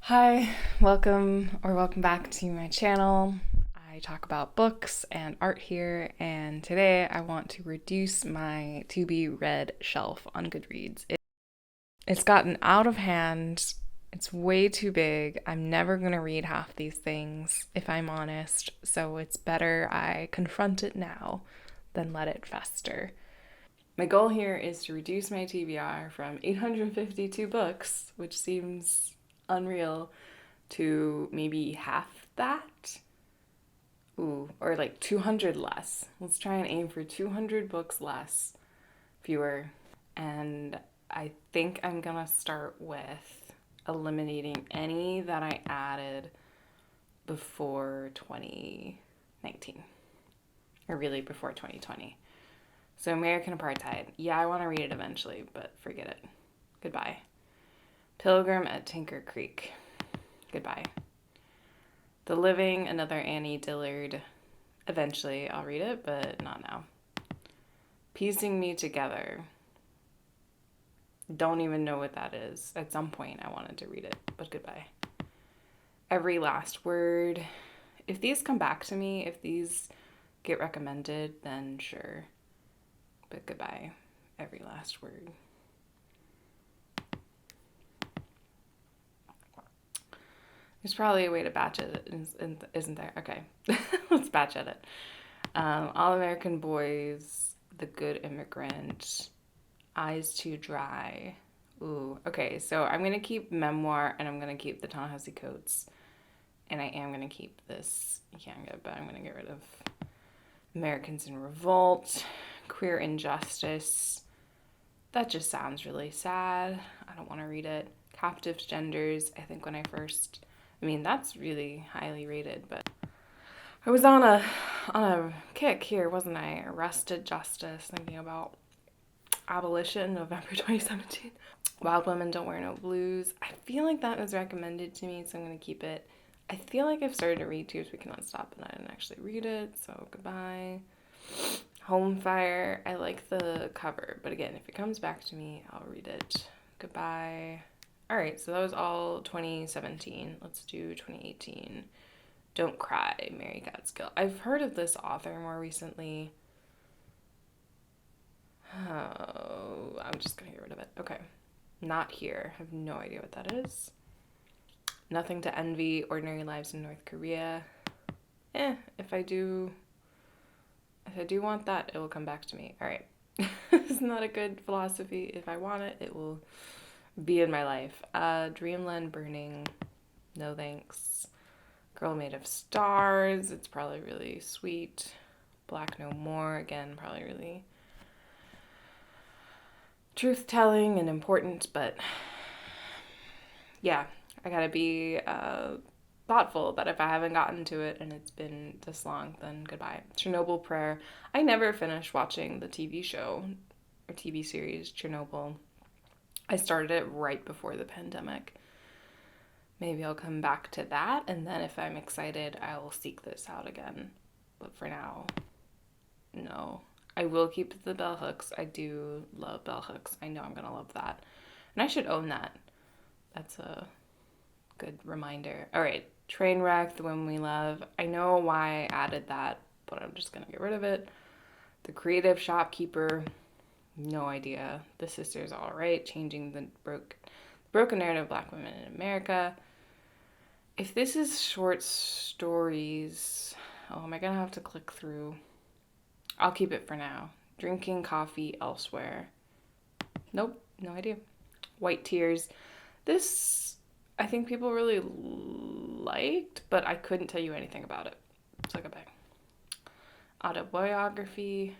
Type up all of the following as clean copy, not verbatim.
Hi, welcome back to my channel. I talk about books and art here, and today I want to reduce my to be read shelf on Goodreads. It's gotten out of hand. It's way too big. I'm never going to read half these things, if I'm honest, so it's better I confront it now than let it fester. My goal here is to reduce my TBR from 852 books, which seems unreal, to maybe half that. Ooh, or like 200 less. Let's try and aim for 200 books less, fewer. And I think I'm gonna start with eliminating any that I added before 2019, or really before 2020. So, American Apartheid. Yeah, I want to read it eventually, but forget it. Goodbye. Pilgrim at Tinker Creek. Goodbye. The Living, another Annie Dillard. Eventually, I'll read it, but not now. Piecing Me Together. Don't even know what that is. At some point, I wanted to read it, but goodbye. Every Last Word. If these come back to me, if these get recommended, then sure. But goodbye. Every Last Word. There's probably a way to batch it, isn't there? Okay, let's batch edit. All American Boys, The Good Immigrant, Eyes Too Dry. Ooh, okay, so I'm gonna keep memoir and I'm gonna keep the Ta-Nehisi Coates, and I am gonna keep this Yanga, but I'm gonna get rid of Americans in Revolt, Queer Injustice. That just sounds really sad. I don't want to read it. Captive Genders. That's really highly rated, but I was on a kick here, wasn't I? Arrested Justice, thinking about abolition, November 2017. Wild Women Don't Wear No Blues. I feel like that was recommended to me, so I'm gonna keep it. I feel like I've started to read Tears We Cannot Stop, and I didn't actually read it, so goodbye. Home Fire. I like the cover, but again, if it comes back to me, I'll read it. Goodbye. All right, so that was all 2017. Let's do 2018. Don't Cry, Mary Gaskill. I've heard of this author more recently. Oh, I'm just gonna get rid of it. Okay. Not Here. I have no idea what that is. Nothing to Envy, Ordinary Lives in North Korea. If I do want that, it will come back to me. All right. Isn't that a good philosophy? If I want it, it will be in my life. Dreamland Burning. No thanks. Girl Made of Stars. It's probably really sweet. Black No More. Again, probably really truth-telling and important, but yeah, I gotta be thoughtful that if I haven't gotten to it and it's been this long, then goodbye. Chernobyl Prayer. I never finished watching the TV show or TV series Chernobyl. I started it right before the pandemic. Maybe I'll come back to that, and then if I'm excited, I will seek this out again. But for now, no. I will keep the bell hooks. I do love bell hooks. I know I'm gonna love that. And I should own that. That's a good reminder. All right, Trainwreck, The Women We Love. I know why I added that, but I'm just gonna get rid of it. The Creative Shopkeeper. No idea. The Sisters All Right. Changing the broken narrative of Black women in America. If this is short stories, oh, am I gonna have to click through? I'll keep it for now. Drinking Coffee Elsewhere. Nope, no idea. White Tears. This, I think people really liked, but I couldn't tell you anything about it. So goodbye. Autobiography.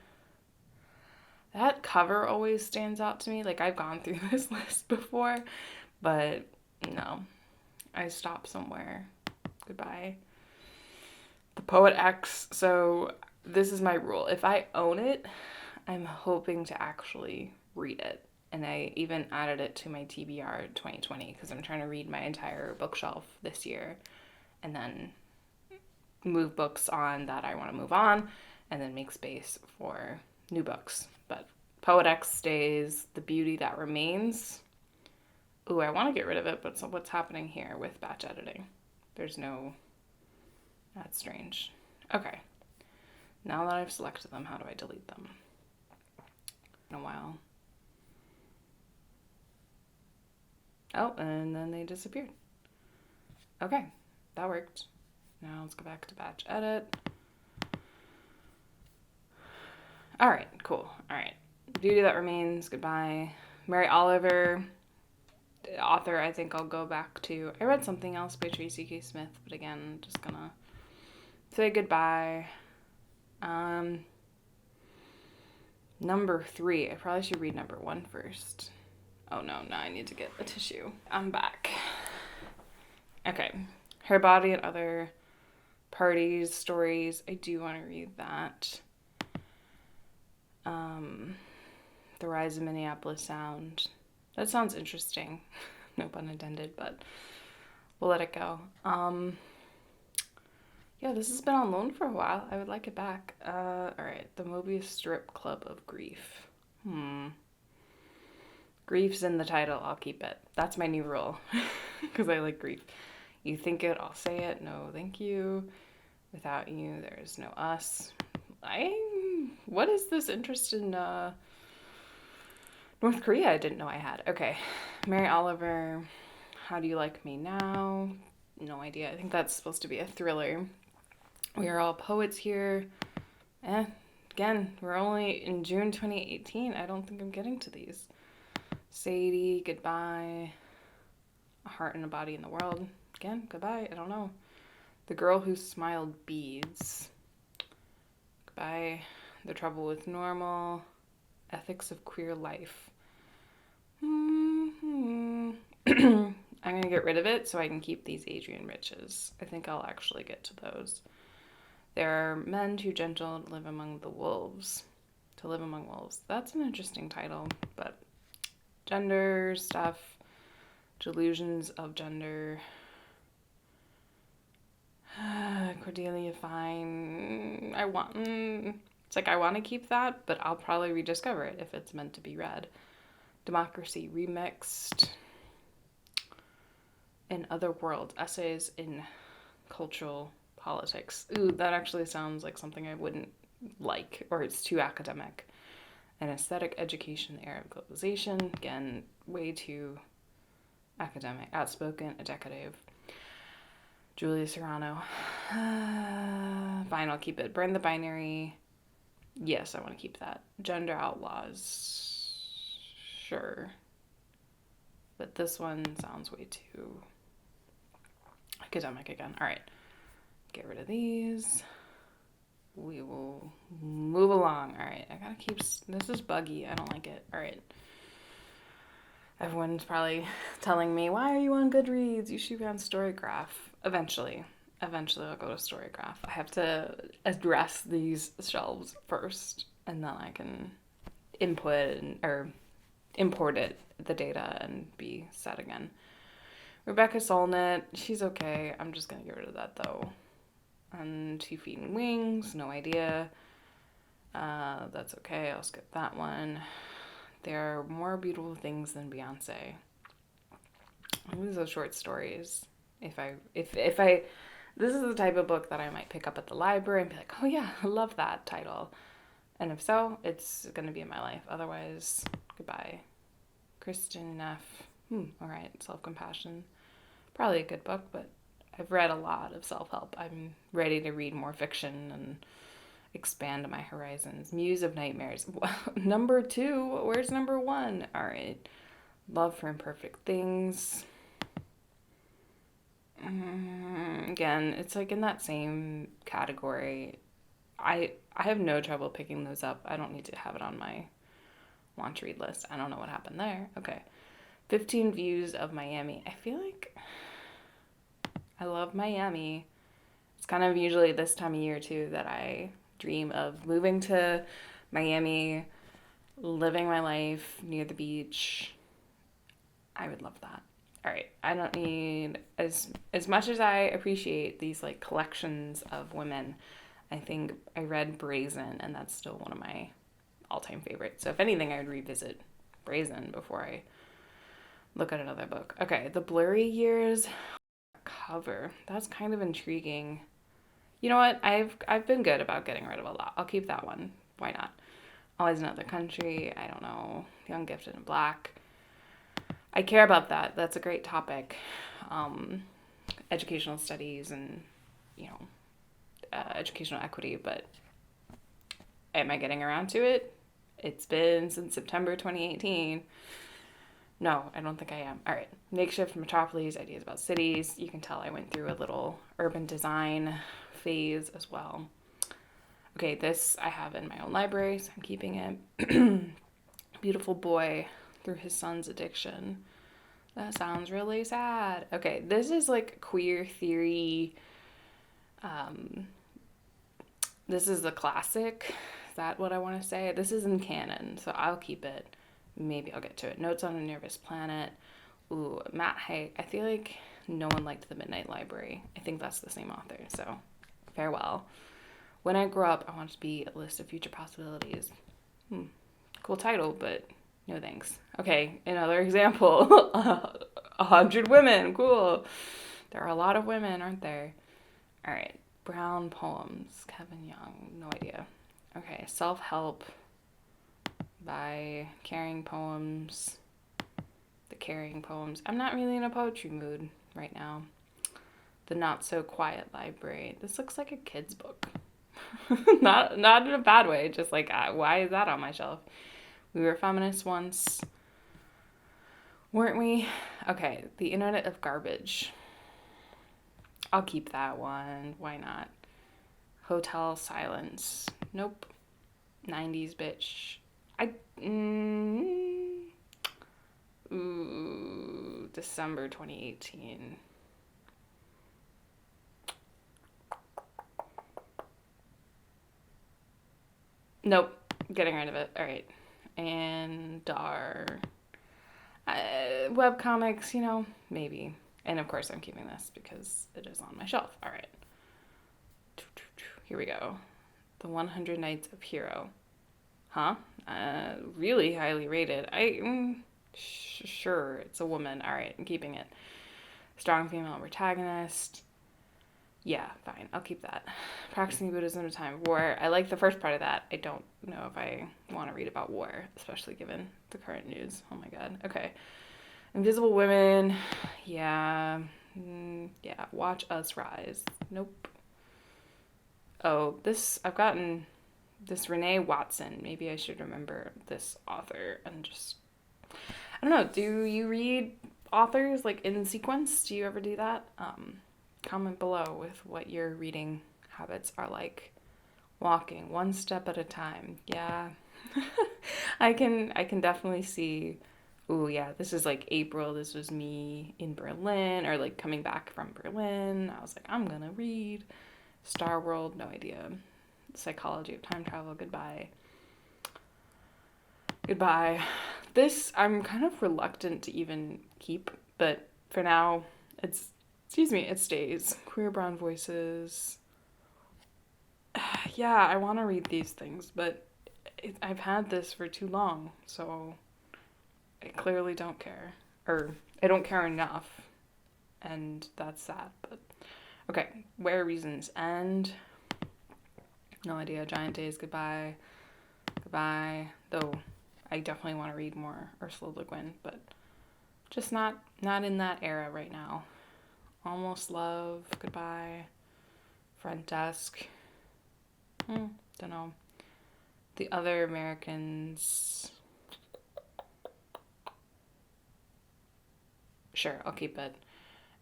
That cover always stands out to me. Like, I've gone through this list before, but no. I stopped somewhere. Goodbye. The Poet X. So this is my rule. If I own it, I'm hoping to actually read it. And I even added it to my TBR 2020 because I'm trying to read my entire bookshelf this year and then move books on that I want to move on and then make space for new books. But Poet X stays. The Beauty That Remains. Ooh, I want to get rid of it, but so what's happening here with batch editing? There's no... That's strange. Okay. Now that I've selected them, how do I delete them? In a while. Oh, and then they disappeared. Okay, that worked. Now let's go back to batch edit. All right, cool. All right. Duty That Remains, goodbye. Mary Oliver, author, I think I'll go back to. I read something else by Tracy K. Smith, but again, I'm just gonna say goodbye. Number 3. I probably should read number 1 first. Oh no, now I need to get a tissue. I'm back. Okay. Her Body and Other Parties, Stories. I do want to read that. The Rise of Minneapolis Sound. That sounds interesting. No pun intended, but we'll let it go. Yeah, this has been on loan for a while. I would like it back. Alright. The Mobius Strip Club of Grief. Grief's in the title. I'll keep it. That's my new rule. Because I like grief. You think it, I'll say it. No, thank you. Without you, there's no us. What is this interest in North Korea? I didn't know I had. Okay. Mary Oliver, How Do You Like Me Now? No idea. I think that's supposed to be a thriller. We Are All Poets here. Again, we're only in June 2018. I don't think I'm getting to these. Sadie, Goodbye. A Heart and a Body in the World. Again, goodbye. I don't know. The Girl Who Smiled Beads. Goodbye. The Trouble with Normal. Ethics of Queer Life. I'm going to get rid of it so I can keep these Adrian Riches. I think I'll actually get to those. There are Men Too Gentle to Live Among the Wolves. To Live Among Wolves. That's an interesting title, but gender stuff. Delusions of Gender. Cordelia Fine. I want to keep that, but I'll probably rediscover it if it's meant to be read. Democracy Remixed. In Other Worlds, Essays in Cultural Politics. Ooh, that actually sounds like something I wouldn't like, or it's too academic. An Aesthetic Education, the Era of Globalization. Again, way too academic. Outspoken, Educative. Julia Serrano. Fine, I'll keep it. Burn the Binary. Yes, I want to keep that. Gender Outlaws. Sure. But this one sounds way too academic again. All right. Get rid of these. We will move along. All right. I gotta keep... This is buggy. I don't like it. All right. Everyone's probably telling me, why are you on Goodreads? You should be on Storygraph. Eventually I'll go to Storygraph. I have to address these shelves first, and then I can import the data and be set again. Rebecca Solnit, she's okay. I'm just gonna get rid of that though. And 2 Feet and Wings, no idea. That's okay. I'll skip that one. There are More Beautiful Things Than Beyonce. These are short stories. If I this is the type of book that I might pick up at the library and be like, oh yeah, I love that title. And if so, it's gonna be in my life. Otherwise, goodbye. Kristen Neff. All right, Self-Compassion. Probably a good book, but I've read a lot of self-help. I'm ready to read more fiction and expand my horizons. Muse of Nightmares. Number 2. Where's number 1? All right. Love for Imperfect Things. Again, it's like in that same category. I have no trouble picking those up. I don't need to have it on my want to read list. I don't know what happened there. Okay. 15 Views of Miami. I feel like I love Miami. It's kind of usually this time of year too that I dream of moving to Miami, living my life near the beach. I would love that. All right, I don't need as much as I appreciate these like collections of women. I think I read Brazen, and that's still one of my all-time favorites. So if anything, I would revisit Brazen before I look at another book. Okay, The Blurry Years cover. That's kind of intriguing. You know what? I've been good about getting rid of a lot. I'll keep that one. Why not? Always Another Country. I don't know. Young, Gifted, and Black. I care about that. That's a great topic. Educational studies and, you know, educational equity, but am I getting around to it? It's been since September 2018. No, I don't think I am. All right. Makeshift Metropolis, Ideas About Cities. You can tell I went through a little urban design phase as well. Okay, this I have in my own library, so I'm keeping it. Beautiful Boy, Through His Son's Addiction. That sounds really sad. Okay, this is like queer theory. This is the classic. Is that what I want to say? This is in canon, so I'll keep it. Maybe I'll get to it. Notes on a Nervous Planet. Ooh, Matt Haig. I feel like no one liked The Midnight Library. I think that's the same author, so farewell. When I Grow Up, I Want to Be a List of Future Possibilities. Cool title, but no thanks. Okay, another example. 100 Women. Cool. There are a lot of women, aren't there? All right. Brown Poems. Kevin Young. No idea. Okay. Self-Help by Caring Poems. The Caring Poems. I'm not really in a poetry mood right now. The Not So Quiet Library. This looks like a kid's book. not in a bad way. Just like, why is that on my shelf? We Were Feminists Once. Weren't we? Okay. The Internet of Garbage. I'll keep that one. Why not? Hotel Silence. Nope. 90s Bitch. December 2018. Nope. Getting rid of it. All right. And webcomics, you know, maybe. And of course I'm keeping this because it is on my shelf. All right. Here we go. The 100 Nights of Hero. Huh? Really highly rated. Sure, it's a woman. All right, I'm keeping it. Strong female protagonist. Yeah, fine. I'll keep that. Practicing Buddhism in a Time of War. I like the first part of that. I don't know if I want to read about war, especially given the current news. Oh my god. Okay. Invisible Women. Yeah. Yeah. Watch Us Rise. Nope. Oh, I've gotten this Renee Watson. Maybe I should remember this author and just, I don't know. Do you read authors like in sequence? Do you ever do that? Comment below with what your reading habits are like. Walking one step at a time. Yeah. I can definitely see. Ooh, yeah, this is like April. This was me in Berlin or like coming back from Berlin. I was like, I'm gonna read Star World, no idea. Psychology of Time Travel, goodbye. Goodbye. This I'm kind of reluctant to even keep, but for now, it stays. Queer Brown Voices. Yeah, I want to read these things, but I've had this for too long, so I clearly don't care. Or I don't care enough, and that's sad, but okay. Where Reasons End. No idea. Giant Days, goodbye. Goodbye. Though I definitely want to read more Ursula Le Guin, but just not in that era right now. Almost Love, goodbye. Front Desk. Don't know. The Other Americans. Sure, I'll keep it.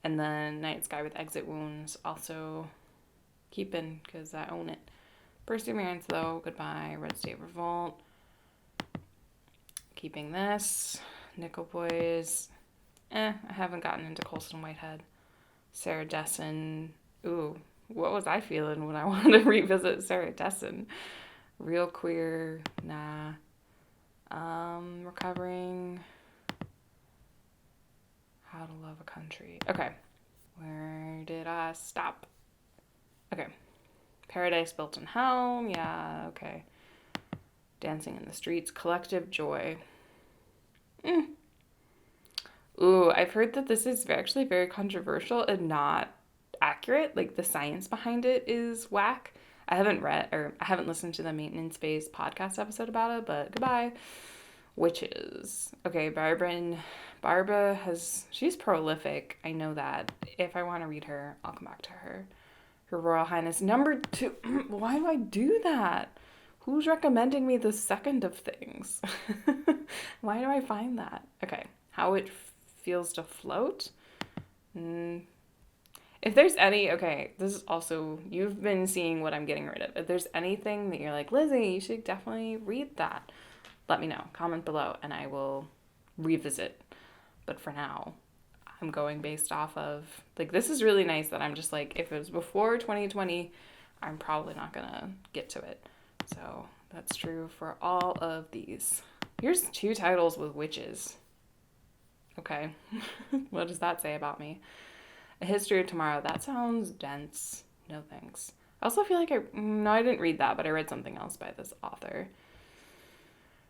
And then Night Sky with Exit Wounds, also keeping because I own it. Perseverance, though, goodbye. Red State Revolt. Keeping this. Nickel Boys. I haven't gotten into Colson Whitehead. Sarah Dessen. Ooh, what was I feeling when I wanted to revisit Sarah Dessen? Real Queer, nah. Recovering. How to Love a Country. Okay. Where did I stop? Okay. Paradise Built in Hell. Yeah, okay. Dancing in the Streets. Collective Joy. Ooh, I've heard that this is actually very controversial and not accurate. Like the science behind it is whack. I haven't read or I haven't listened to the Maintenance Phase podcast episode about it, but goodbye. Witches. Okay, Barbara she's prolific. I know that. If I want to read her, I'll come back to her. Her Royal Highness number 2. Why do I do that? Who's recommending me the second of things? Why do I find that? Okay, how it feels to float. Mm. If there's any, okay, this is also, you've been seeing what I'm getting rid of. If there's anything that you're like, Lizzie, you should definitely read that, let me know. Comment below and I will revisit. But for now, I'm going based off of, like, this is really nice that I'm just like, if it was before 2020, I'm probably not gonna get to it. So that's true for all of these. Here's 2 titles with witches. Okay, what does that say about me? A History of Tomorrow. That sounds dense. No thanks. I also feel like no, I didn't read that, but I read something else by this author.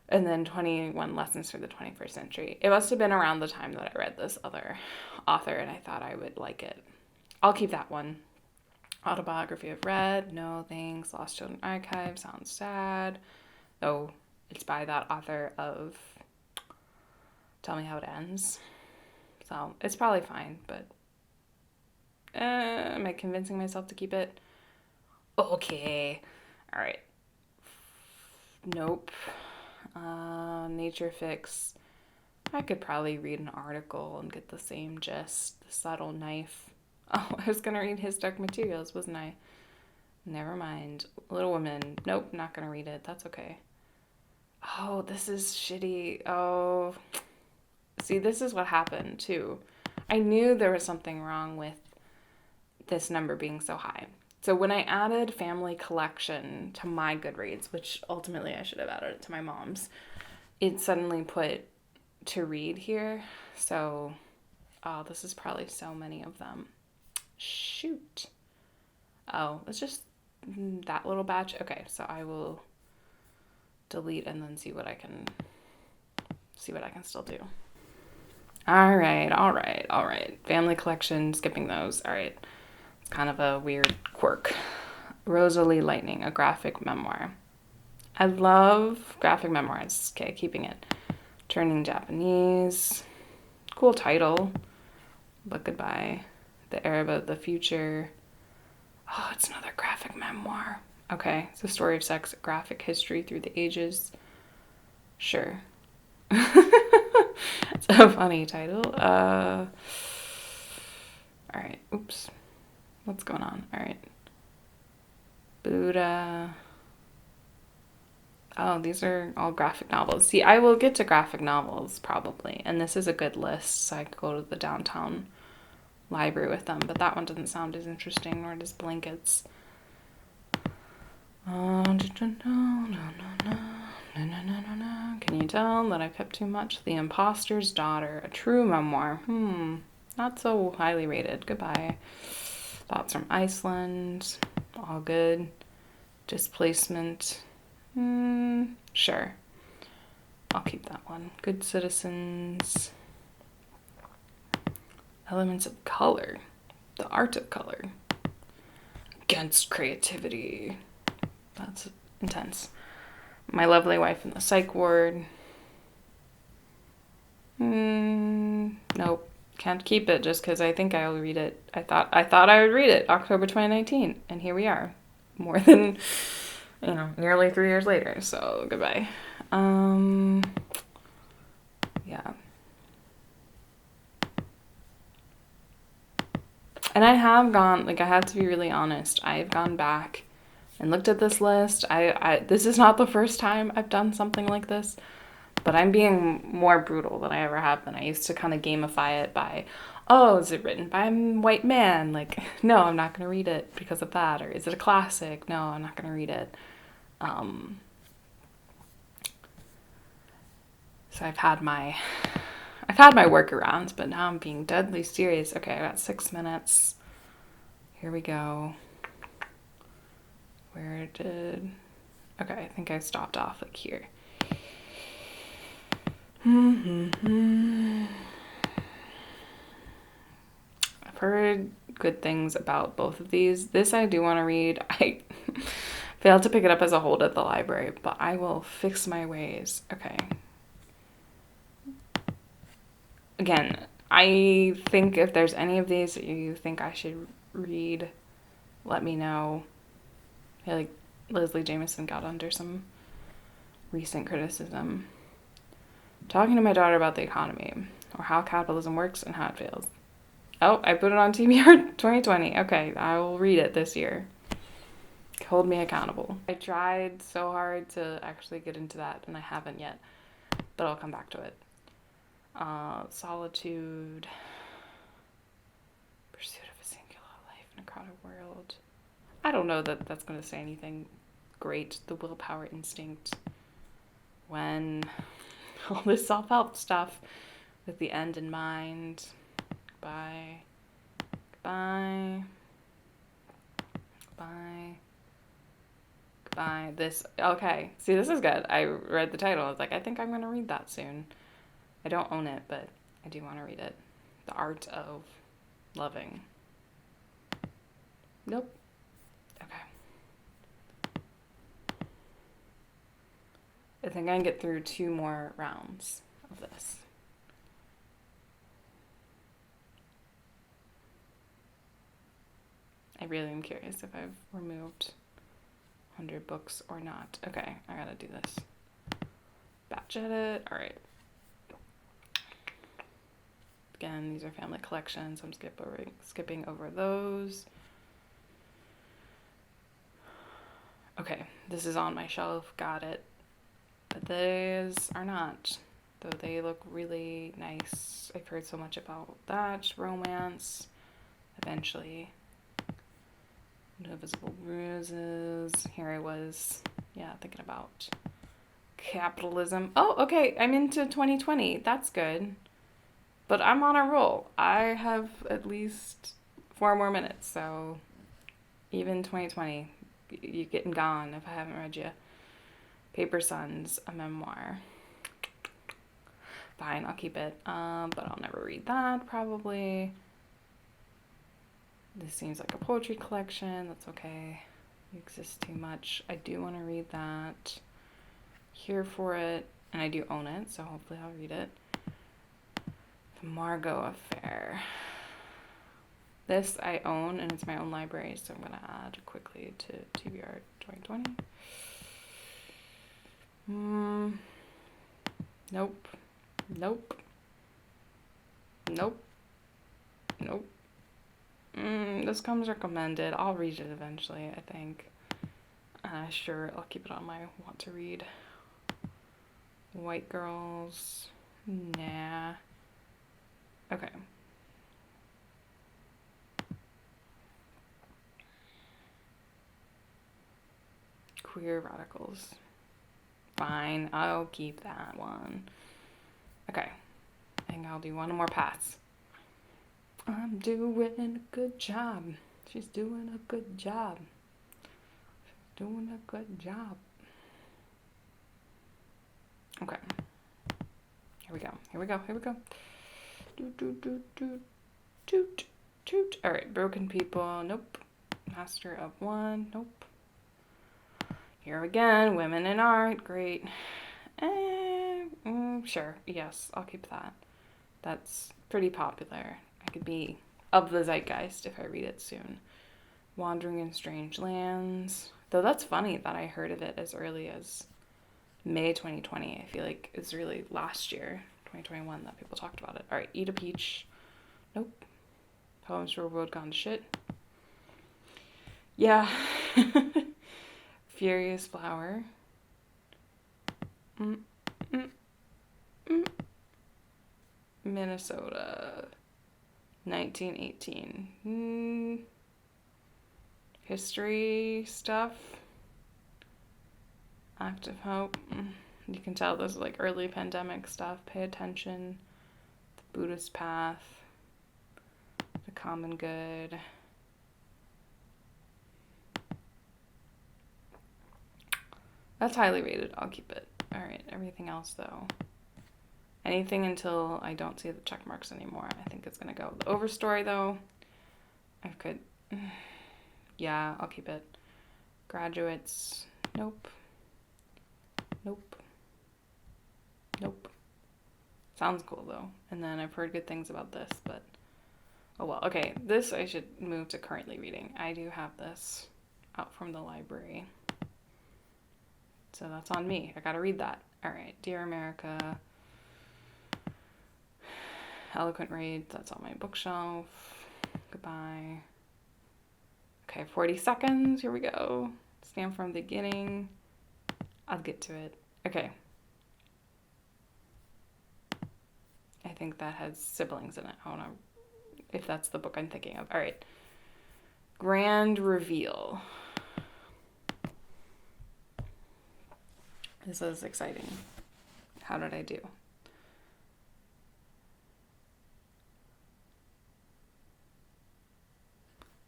And then 21 Lessons for the 21st Century. It must have been around the time that I read this other author, and I thought I would like it. I'll keep that one. Autobiography of Red. No thanks. Lost Children Archive. Sounds sad. Oh, it's by that author of Tell Me How It Ends. So it's probably fine, but am I convincing myself to keep it? Okay. All right. Nope. Nature Fix. I could probably read an article and get the same gist. The Subtle Knife. Oh, I was going to read His Dark Materials, wasn't I? Never mind. Little Women. Nope, not going to read it. That's okay. Oh, this is shitty. Oh. See, this is what happened, too. I knew there was something wrong with this number being so high. So when I added Family Collection to my Goodreads, which ultimately I should have added it to my mom's, it suddenly put to read here. So, oh, this is probably so many of them. Shoot. Oh, it's just that little batch. Okay, so I will delete and then see what I can still do. All right. Family Collection, skipping those. All right. It's kind of a weird quirk. Rosalie Lightning, a graphic memoir. I love graphic memoirs. Okay, keeping it. Turning Japanese. Cool title. But goodbye. The Arab of the Future. Oh, it's another graphic memoir. Okay, it's a story of sex, graphic history through the ages. Sure. It's a funny title. All right. Oops. What's going on? All right. Buddha. Oh, these are all graphic novels. See, I will get to graphic novels probably, and this is a good list, so I could go to the downtown library with them, but that one doesn't sound as interesting, nor does Blankets. Can you tell that I've kept too much? The Imposter's Daughter, a true memoir. Not so highly rated. Goodbye. Thoughts from Iceland. All good. Displacement. Sure. I'll keep that one. Good Citizens. Elements of Color. The Art of Color. Against Creativity. That's intense. My Lovely Wife in the Psych Ward. Nope. Can't keep it just because I think I'll read it. I thought I would read it October 2019, and here we are. More than, nearly 3 years later. So goodbye. Yeah. And I have gone, I have to be really honest, I've gone back and looked at this list. This is not the first time I've done something like this, but I'm being more brutal than I ever have been. I used to kind of gamify it by, oh, is it written by a white man? Like, no, I'm not going to read it because of that. Or is it a classic? No, I'm not going to read it. So I've had my workarounds, but now I'm being deadly serious. Okay, I got 6 minutes. Here we go. Okay, I think I stopped off like here. I've heard good things about both of these. This I do want to read. I failed to pick it up as a hold at the library, but I will fix my ways. Okay. Again, I think if there's any of these that you think I should read, let me know. I feel like Leslie Jameson got under some recent criticism. Talking to my daughter about the economy, or how capitalism works and how it fails. Oh, I put it on TBR 2020. Okay, I will read it this year. Hold me accountable. I tried so hard to actually get into that, and I haven't yet, but I'll come back to it. Solitude. Pursuit of a singular life in a crowded world. I don't know that that's going to say anything great. The willpower instinct. When all this self-help stuff with the end in mind. Goodbye. Goodbye. Goodbye. Goodbye. This, okay. See, this is good. I read the title. I was like, I think I'm going to read that soon. I don't own it, but I do want to read it. The Art of Loving. Nope. Okay. I think I can get through 2 more rounds of this. I really am curious if I've removed 100 books or not. Okay, I gotta do this. Batch edit. All right. Again, these are family collections. I'm skipping over those. Okay, this is on my shelf. Got it. But these are not. Though they look really nice. I've heard so much about that. Romance. Eventually. No Visible Bruises. Here I was, thinking about capitalism. Oh, okay, I'm into 2020. That's good. But I'm on a roll. I have at least 4 more minutes, so even 2020, you're getting gone if I haven't read you. Paper Sons, a memoir. Fine, I'll keep it. But I'll never read that, probably. This seems like a poetry collection. That's okay. It exists too much. I do want to read that. Here for it. And I do own it, so hopefully I'll read it. The Margot Affair. This I own, and it's my own library, so I'm going to add quickly to TBR 2020. Nope. Nope. Nope. Nope. This comes recommended. I'll read it eventually, I think. Sure, I'll keep it on my want to read. White Girls. Nah. Okay. Queer Radicals. Fine, I'll keep that one. Okay. I think I'll do one more pass. I'm doing a good job. She's doing a good job. She's doing a good job. Okay. Here we go. Here we go. Here we go. Toot. All right. Broken People. Nope. Master of One. Nope. Here again. Women in Art. Great. Sure. Yes, I'll keep that. That's pretty popular. I could be of the zeitgeist if I read it soon. Wandering in Strange Lands. Though that's funny that I heard of it as early as May 2020. I feel like it's really last year, 2021, that people talked about it. All right, Eat a Peach. Nope. Poems for a World Gone to Shit. Yeah. Furious Flower. Minnesota. 1918. History stuff. Active Hope. You can tell this is like early pandemic stuff. Pay Attention. The Buddhist Path. The Common Good. That's highly rated. I'll keep it. Alright, everything else though. Anything until I don't see the check marks anymore. I think it's going to go. The Overstory though. I could, yeah, I'll keep it. Graduates, nope. Nope. Nope. Sounds cool though. And then I've heard good things about this, but oh well. Okay, this I should move to currently reading. I do have this out from the library. So that's on me. I gotta read that. All right, Dear America, Eloquent Rage, that's on my bookshelf. Goodbye. Okay, 40 seconds. Here we go. Stand from the beginning. I'll get to it. Okay. I think that has siblings in it. I don't know if that's the book I'm thinking of. All right. Grand Reveal. This is exciting. How did I do?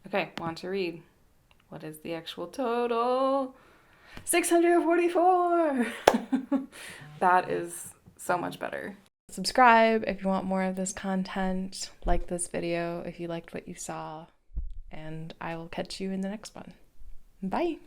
Okay, want to read. What is the actual total? 644! That is so much better. Subscribe if you want more of this content. Like this video if you liked what you saw. And I will catch you in the next one. Bye!